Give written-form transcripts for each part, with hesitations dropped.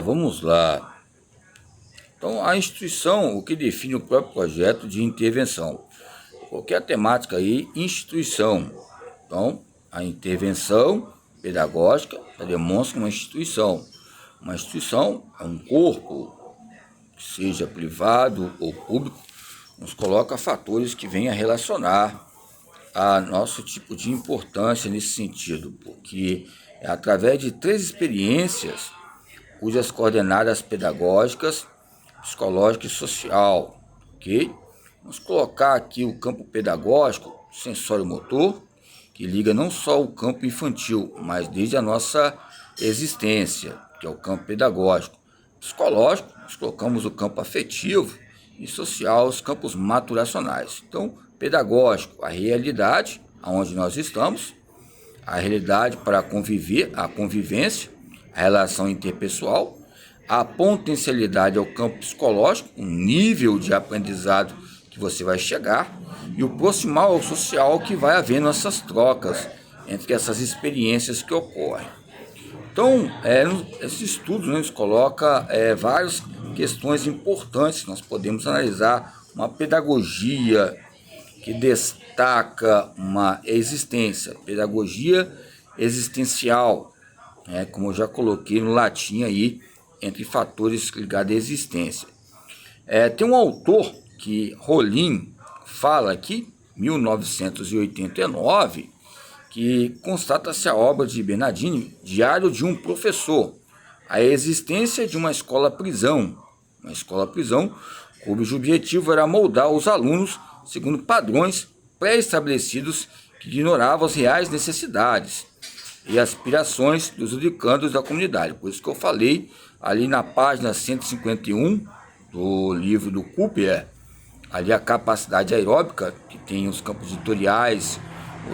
Vamos lá. Então, a instituição, o que define o próprio projeto de intervenção. Qualquer temática aí, instituição. Então, a intervenção pedagógica demonstra uma instituição. Uma instituição é um corpo, seja privado ou público, nos coloca fatores que venham a relacionar a nosso tipo de importância nesse sentido, porque é através de 3 experiências cujas coordenadas pedagógicas, psicológica e social, ok? Vamos colocar aqui o campo pedagógico, sensório-motor, que liga não só o campo infantil, mas desde a nossa existência, que é o campo pedagógico. Psicológico, nós colocamos o campo afetivo e social, os campos maturacionais. Então, pedagógico, a realidade, aonde nós estamos, a realidade para conviver, a convivência, a relação interpessoal, a potencialidade ao campo psicológico, o nível de aprendizado que você vai chegar, e o proximal ao social que vai havendo essas trocas entre essas experiências que ocorrem. Então, esse estudo nos coloca várias questões importantes. Nós podemos analisar uma pedagogia que destaca uma existência, pedagogia existencial, como eu já coloquei no latim aí, entre fatores ligados à existência. Tem um autor que Rollin fala aqui, 1989, que constata-se a obra de Bernardini, Diário de um Professor, a existência de uma escola-prisão. Uma escola-prisão cujo objetivo era moldar os alunos segundo padrões pré-estabelecidos que ignoravam as reais necessidades e aspirações dos educandos da comunidade. Por isso que eu falei ali na página 151 do livro do Cooper, ali a capacidade aeróbica, que tem os campos editoriais,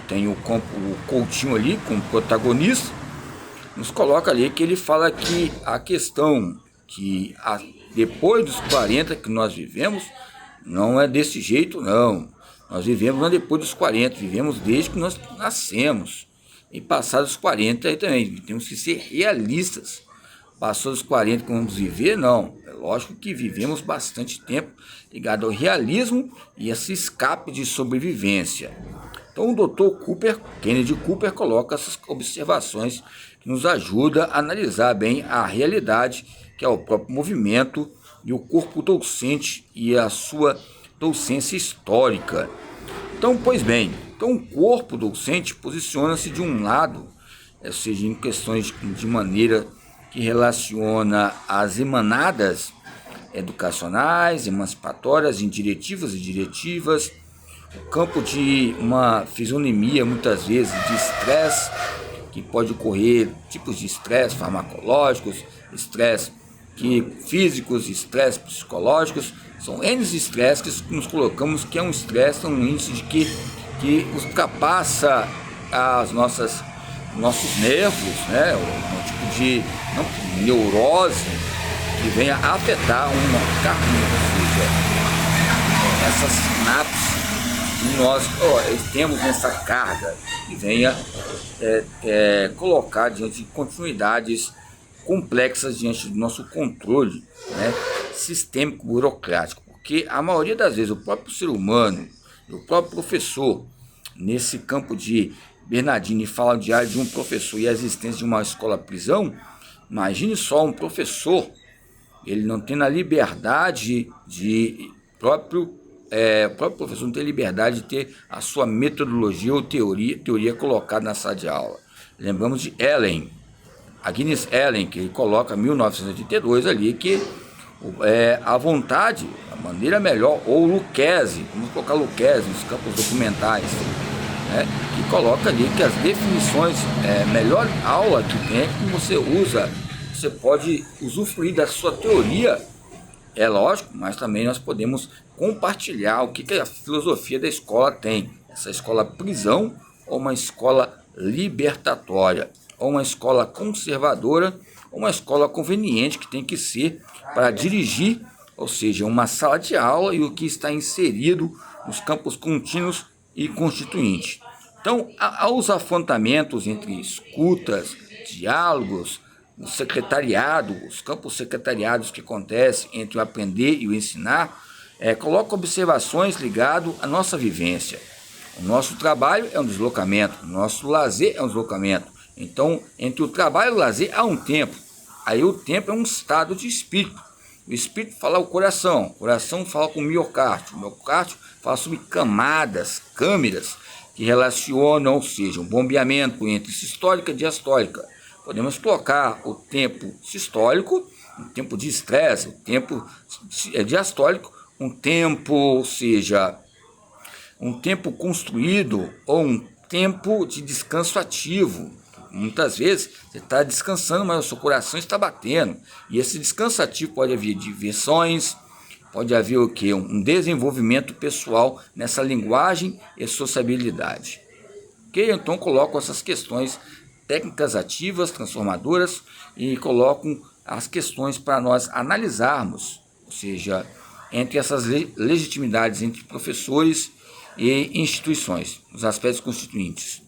tem o Coutinho ali como protagonista, nos coloca ali que ele fala que a questão que depois dos 40 que nós vivemos, não é desse jeito não. Nós vivemos não depois dos 40, vivemos desde que nós nascemos. E passados os 40 aí também, temos que ser realistas. Passou dos 40 que vamos viver? Não. É lógico que vivemos bastante tempo ligado ao realismo e esse escape de sobrevivência. Então o Dr. Kennedy Cooper, coloca essas observações que nos ajudam a analisar bem a realidade, que é o próprio movimento e o corpo docente e a sua docência histórica. Então, pois bem, o corpo docente posiciona-se de um lado, ou seja, em questões de maneira que relaciona as emanadas educacionais, emancipatórias, indiretivas e diretivas, o campo de uma fisionomia, muitas vezes, de estresse, que pode ocorrer tipos de estresse farmacológicos, estresse físicos, estresse psicológicos, são N estresses que nos colocamos que é um estresse, um índice de que ultrapassa nossos nervos, um tipo de neurose que venha a afetar uma carne, ou seja, essas sinapses que nós temos nessa carga que venha colocar diante de continuidades complexas diante do nosso controle sistêmico burocrático, porque a maioria das vezes o próprio ser humano, o próprio professor, nesse campo de Bernardini fala Diário de um Professor e a existência de uma escola-prisão, imagine só um professor, ele não tem a liberdade de o próprio professor não tem liberdade de ter a sua metodologia ou teoria colocada na sala de aula. Lembramos de Agnes Ellen, que ele coloca em 1982 ali, que a vontade, a maneira melhor, ou Lucchesi, vamos colocar Lucchesi nos campos documentais, que coloca ali que as definições, melhor aula que tem é que você usa, você pode usufruir da sua teoria, é lógico, mas também nós podemos compartilhar o que a filosofia da escola tem, essa escola prisão ou uma escola libertatória, ou uma escola conservadora, ou uma escola conveniente que tem que ser para dirigir, ou seja, uma sala de aula e o que está inserido nos campos contínuos e constituintes. Então, há os afrontamentos entre escutas, diálogos, o secretariado, os campos secretariados que acontecem entre o aprender e o ensinar, coloca observações ligadas à nossa vivência. O nosso trabalho é um deslocamento, o nosso lazer é um deslocamento. Então, entre o trabalho e o lazer há um tempo. Aí o tempo é um estado de espírito. O espírito fala o coração fala com o miocárdio fala sobre camadas, câmeras, que relacionam, ou seja, um bombeamento entre sistólica e diastólica. Podemos colocar o tempo sistólico, um tempo de estresse, o tempo diastólico, um tempo, ou seja, um tempo construído ou um tempo de descanso ativo. Muitas vezes você está descansando, mas o seu coração está batendo. E esse descanso ativo pode haver diversões, pode haver o quê? Um desenvolvimento pessoal nessa linguagem e sociabilidade. Ok? Então coloco essas questões técnicas ativas, transformadoras, e colocam as questões para nós analisarmos, ou seja, entre essas legitimidades entre professores e instituições, os aspectos constituintes.